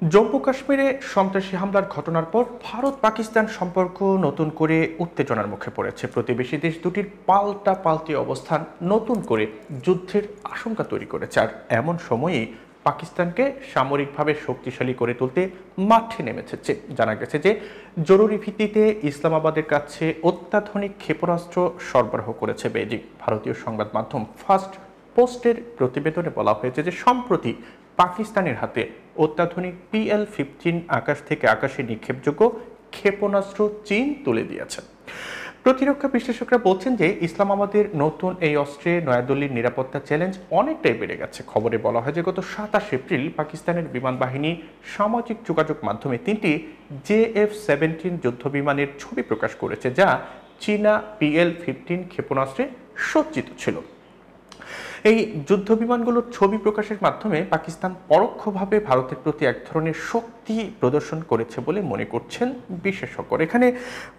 জম্মু কাশ্মীরে সন্ত্রাসী হামলার ঘটনার পর ভারত পাকিস্তান সম্পর্ক নতুন করে উত্তেজনার মুখে পড়েছে। প্রতিবেশী দেশ দুটির পাল্টাপাল্টি অবস্থান নতুন করে যুদ্ধের আশঙ্কা তৈরি করেছে। আর এমন সময়েই পাকিস্তানকে সামরিকভাবে শক্তিশালী করে তুলতে মাঠে নেমেছে। জানা গেছে যে জরুরি ভিত্তিতে ইসলামাবাদের কাছে অত্যাধুনিক ক্ষেপণাস্ত্র সরবরাহ করেছে বেইজিং। ভারতীয় সংবাদ মাধ্যম ফার্স্ট পোস্টের প্রতিবেদনে বলা হয়েছে যে সম্প্রতি পাকিস্তানের হাতে অত্যাধুনিক PL-15 আকাশ থেকে আকাশে নিক্ষেপযোগ্য ক্ষেপণাস্ত্র চীন তুলে দিয়েছে। প্রতিরক্ষা বিশ্লেষকরা বলছেন যে ইসলামাবাদের নতুন এই অস্ত্রে নয়াদিল্লির নিরাপত্তা চ্যালেঞ্জ অনেকটাই বেড়ে গেছে। খবরে বলা হয় যে গত 27 এপ্রিল পাকিস্তানের বিমান বাহিনী সামাজিক যোগাযোগ মাধ্যমে 3টি JF-17 যুদ্ধ বিমানের ছবি প্রকাশ করেছে, যা চীনা PL-15 ক্ষেপণাস্ত্রে সজ্জিত ছিল। এই যুদ্ধ বিমানগুলোর ছবি প্রকাশের মাধ্যমে পাকিস্তান পরোক্ষভাবে ভারতের প্রতি এক ধরনের শক্তি প্রদর্শন করেছে বলে মনে করছেন বিশেষজ্ঞরা। এখানে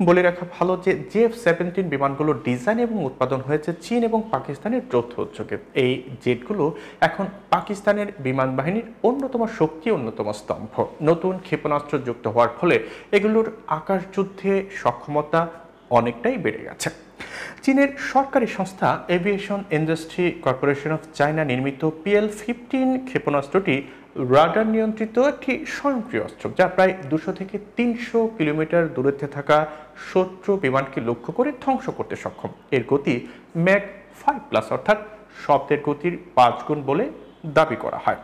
বলে রাখা ভালো যে JF-17 বিমানগুলোর ডিজাইন এবং উৎপাদন হয়েছে চীন এবং পাকিস্তানের যৌথ উদ্যোগে। এই জেটগুলো এখন পাকিস্তানের বিমান বাহিনীর অন্যতম শক্তি, অন্যতম স্তম্ভ। নতুন ক্ষেপণাস্ত্র যুক্ত হওয়ার ফলে এগুলোর আকাশ যুদ্ধে সক্ষমতা অনেকটাই বেড়ে গেছে। চীনের সরকারি সংস্থা aviation industry corporation of China নির্মিত PL-15 ক্ষেপণাস্ত্রটি রাডার নিয়ন্ত্রিত একটি স্বয়ংক্রিয় অস্ত্র, যা প্রায় 200 থেকে 300 কিলোমিটার দূরত্বে থাকা শত্রু বিমানকে লক্ষ্য করে ধ্বংস করতে সক্ষম। এর গতি ম্যাক 5+, অর্থাৎ শব্দের গতির 5 গুণ বলে দাবি করা হয়।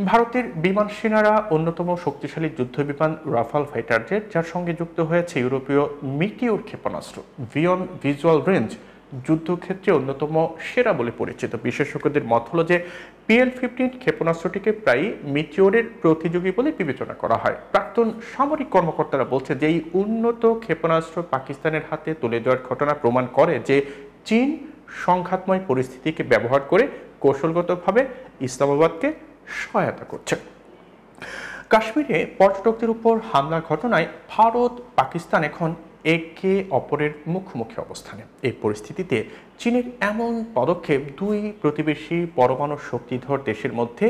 ভারতের বিমান সেনারা অন্যতম শক্তিশালী যুদ্ধ বিমান রাফাল ফাইটার জেট, যার সঙ্গে যুক্ত হয়েছে ইউরোপীয় মিটিওর ক্ষেপণাস্ত্র, বিয়ন্ড ভিজুয়াল রেঞ্জ, যুদ্ধক্ষেত্রে অন্যতম সেরা বলে পরিচিত। বিশেষজ্ঞদের মত হলো যে PL-15 ক্ষেপণাস্ত্রটিকে প্রায় মিটিওরের প্রতিযোগী বলে বিবেচনা করা হয়। প্রাক্তন সামরিক কর্মকর্তারা বলছে যে এই উন্নত ক্ষেপণাস্ত্র পাকিস্তানের হাতে তুলে দেওয়ার ঘটনা প্রমাণ করে যে চীন সংঘাতময় পরিস্থিতিকে ব্যবহার করে কৌশলগতভাবে ইসলামাবাদকে সহায়তা করছে। কাশ্মীরে পর্যটকদের উপর হামলার ঘটনায় ভারত পাকিস্তান এখন একে অপরের মুখোমুখি অবস্থানে। এই পরিস্থিতিতে চীনের এমন পদক্ষেপ দুই প্রতিবেশী পরমাণু শক্তিধর দেশের মধ্যে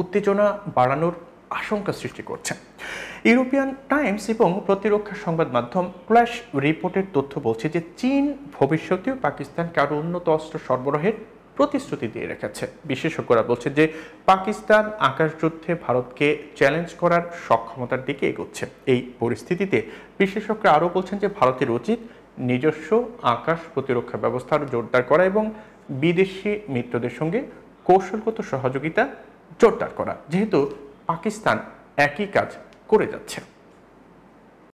উত্তেজনা বাড়ানোর আশঙ্কা সৃষ্টি করছে। ইউরোপিয়ান টাইমস এবং প্রতিরক্ষা সংবাদ মাধ্যম ফ্ল্যাশ রিপোর্টের তথ্য বলছে যে চীন ভবিষ্যতেও পাকিস্তানকে আরও উন্নত অস্ত্র সরবরাহের প্রতিশ্রুতি দিয়ে রেখেছে। বিশেষজ্ঞরা বলছে যে পাকিস্তান আকাশযুদ্ধে ভারতকে চ্যালেঞ্জ করার সক্ষমতার দিকে এগোচ্ছে। এই পরিস্থিতিতে বিশেষজ্ঞরা আরও বলছেন যে ভারতের উচিত নিজস্ব আকাশ প্রতিরক্ষা ব্যবস্থা আরও জোরদার করা এবং বিদেশি মিত্রদের সঙ্গে কৌশলগত সহযোগিতা জোরদার করা, যেহেতু পাকিস্তান একই কাজ করে যাচ্ছে।